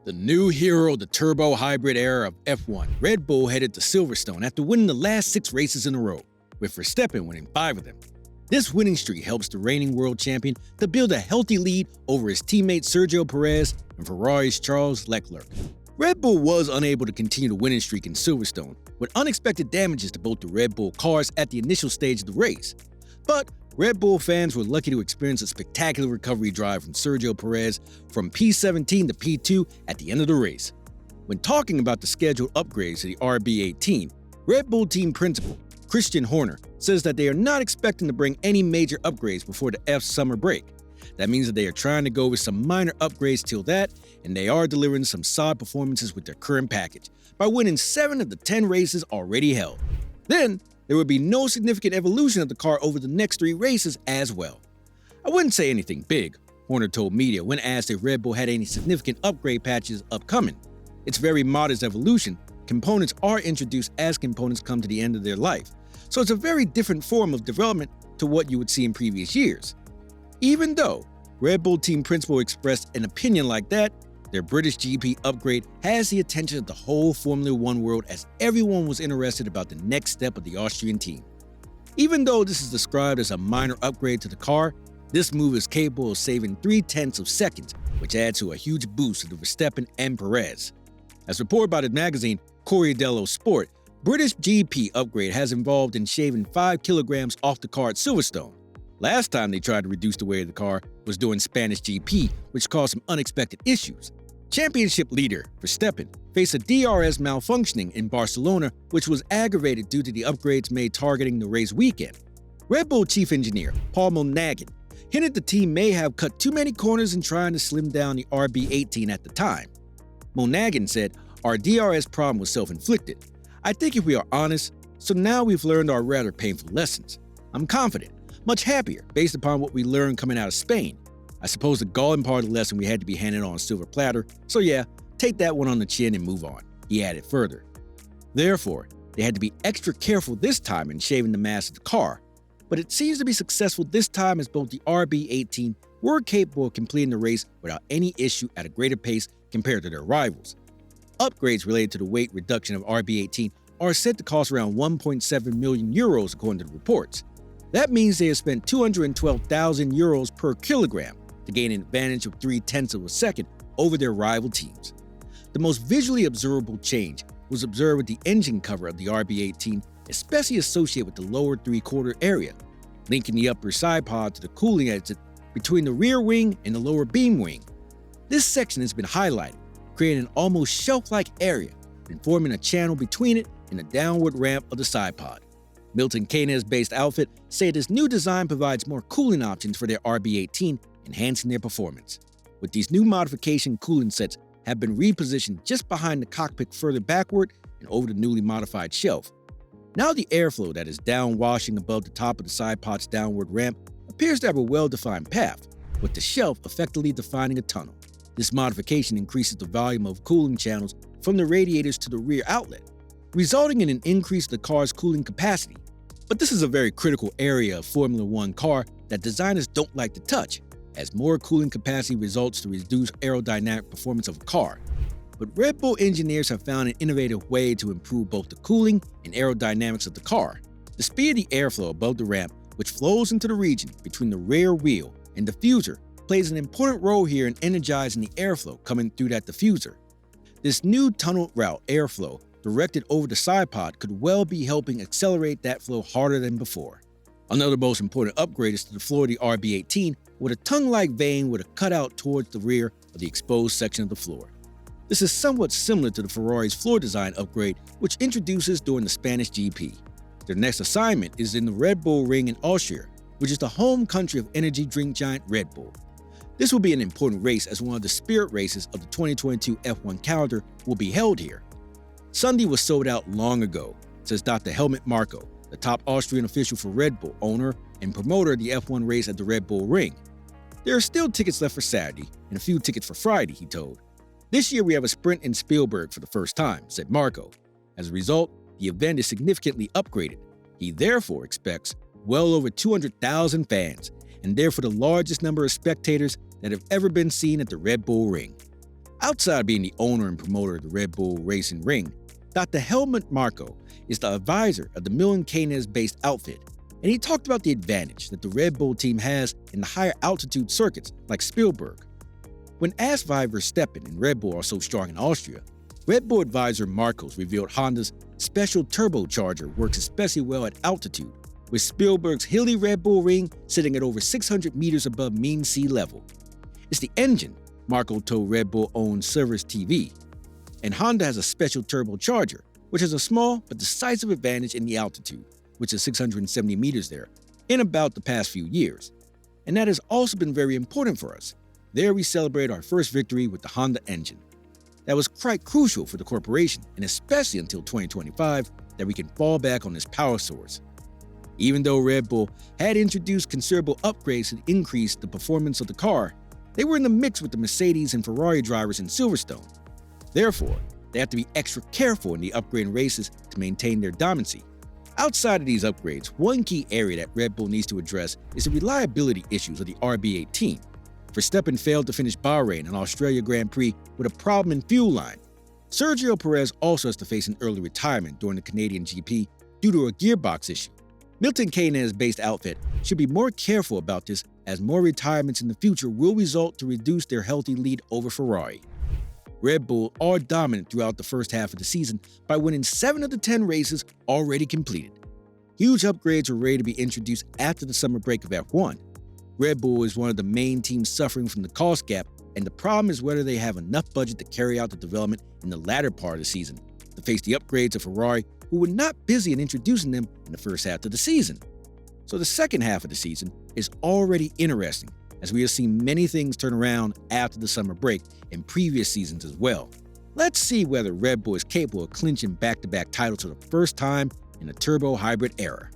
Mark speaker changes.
Speaker 1: The new hero of the turbo hybrid era of F1, Red Bull headed to Silverstone after winning the last 6 races in a row, with Verstappen winning 5 of them. This winning streak helps the reigning world champion to build a healthy lead over his teammate Sergio Perez and Ferrari's Charles Leclerc. Red Bull was unable to continue the winning streak in Silverstone, with unexpected damages to both the Red Bull cars at the initial stage of the race. But Red Bull fans were lucky to experience a spectacular recovery drive from Sergio Perez from P17 to P2 at the end of the race. When talking about the scheduled upgrades to the RB18, Red Bull team principal Christian Horner says that they are not expecting to bring any major upgrades before the F summer break. That means that they are trying to go with some minor upgrades till that, and they are delivering some solid performances with their current package by winning 7 of the 10 races already held. Then, there would be no significant evolution of the car over the next 3 races as well. I wouldn't say anything big, Horner told media when asked if Red Bull had any significant upgrade patches upcoming. It's very modest evolution. Components are introduced as components come to the end of their life, so it's a very different form of development to what you would see in previous years. Even though Red Bull team principal expressed an opinion like that, their British GP upgrade has the attention of the whole Formula One world as everyone was interested about the next step of the Austrian team. Even though this is described as a minor upgrade to the car, this move is capable of saving 0.3 of seconds, which adds to a huge boost to the Verstappen and Perez. As reported by the magazine Corriere dello Sport, British GP upgrade has involved in shaving 5 kilograms off the car at Silverstone. Last time they tried to reduce the weight of the car was during Spanish GP, which caused some unexpected issues. Championship leader Verstappen faced a DRS malfunctioning in Barcelona, which was aggravated due to the upgrades made targeting the race weekend. Red Bull chief engineer Paul Monaghan hinted the team may have cut too many corners in trying to slim down the RB18 at the time. Monaghan said, "Our DRS problem was self-inflicted. I think if we are honest, so now we've learned our rather painful lessons. I'm confident, much happier based upon what we learned coming out of Spain. I suppose the galling part of the lesson we had to be handed on a silver platter, so yeah, take that one on the chin and move on," he added further. Therefore, they had to be extra careful this time in shaving the mass of the car, but it seems to be successful this time as both the RB18 were capable of completing the race without any issue at a greater pace compared to their rivals. Upgrades related to the weight reduction of RB18 are said to cost around 1.7 million euros according to the reports. That means they have spent 212,000 euros per kilogram to gain an advantage of 0.3 of a second over their rival teams. The most visually observable change was observed with the engine cover of the RB18, especially associated with the lower 3/4 area, linking the upper side pod to the cooling exit between the rear wing and the lower beam wing. This section has been highlighted, creating an almost shelf-like area and forming a channel between it and the downward ramp of the side pod. Milton Keynes-based outfit say this new design provides more cooling options for their RB18, enhancing their performance. With these new modification cooling sets have been repositioned just behind the cockpit further backward and over the newly modified shelf. Now the airflow that is downwashing above the top of the side pod's downward ramp appears to have a well-defined path, with the shelf effectively defining a tunnel. This modification increases the volume of cooling channels from the radiators to the rear outlet, resulting in an increase of the car's cooling capacity. But this is a very critical area of Formula One car that designers don't like to touch, as more cooling capacity results to reduce aerodynamic performance of a car. But Red Bull engineers have found an innovative way to improve both the cooling and aerodynamics of the car. The speed of the airflow above the ramp, which flows into the region between the rear wheel and diffuser, plays an important role here in energizing the airflow coming through that diffuser. This new tunnel route airflow directed over the side pod could well be helping accelerate that flow harder than before. Another most important upgrade is to the floor of the RB18 with a tongue-like vein with a cutout towards the rear of the exposed section of the floor. This is somewhat similar to the Ferrari's floor design upgrade, which introduces during the Spanish GP. Their next assignment is in the Red Bull Ring in Austria, which is the home country of energy drink giant Red Bull. This will be an important race as one of the spirit races of the 2022 F1 calendar will be held here. Sunday was sold out long ago, says Dr. Helmut Marko, the top Austrian official for Red Bull, owner and promoter of the F1 race at the Red Bull Ring. There are still tickets left for Saturday and a few tickets for Friday, he told. This year we have a sprint in Spielberg for the first time, said Marko. As a result, the event is significantly upgraded. He therefore expects well over 200,000 fans, and therefore the largest number of spectators that have ever been seen at the Red Bull Ring. Outside being the owner and promoter of the Red Bull Racing Ring, Dr. Helmut Marko is the advisor of the Milan Keynes-based outfit, and he talked about the advantage that the Red Bull team has in the higher altitude circuits like Spielberg. When asked why Verstappen and Red Bull are so strong in Austria, Red Bull advisor Marcos revealed Honda's special turbocharger works especially well at altitude, with Spielberg's hilly Red Bull ring sitting at over 600 meters above mean sea level. It's the engine, Marco told Red Bull-owned Servus TV, and Honda has a special turbocharger, which has a small but decisive advantage in the altitude, which is 670 meters there, in about the past few years. And that has also been very important for us. There we celebrate our first victory with the Honda engine. That was quite crucial for the corporation, and especially until 2025, that we can fall back on this power source. Even though Red Bull had introduced considerable upgrades to increase the performance of the car, they were in the mix with the Mercedes and Ferrari drivers in Silverstone. Therefore, they have to be extra careful in the upgrading races to maintain their dominancy. Outside of these upgrades, one key area that Red Bull needs to address is the reliability issues of the RB18. Verstappen failed to finish Bahrain and Australia Grand Prix with a problem in fuel line. Sergio Perez also has to face an early retirement during the Canadian GP due to a gearbox issue. Milton Keynes-based outfit should be more careful about this, as more retirements in the future will result to reduce their healthy lead over Ferrari. Red Bull are dominant throughout the first half of the season by winning 7 of the 10 races already completed. Huge upgrades are ready to be introduced after the summer break of F1. Red Bull is one of the main teams suffering from the cost gap, and the problem is whether they have enough budget to carry out the development in the latter part of the season to face the upgrades of Ferrari, who were not busy in introducing them in the first half of the season. So the second half of the season is already interesting, as we have seen many things turn around after the summer break in previous seasons as well. Let's see whether Red Bull is capable of clinching back-to-back titles for the first time in the turbo hybrid era.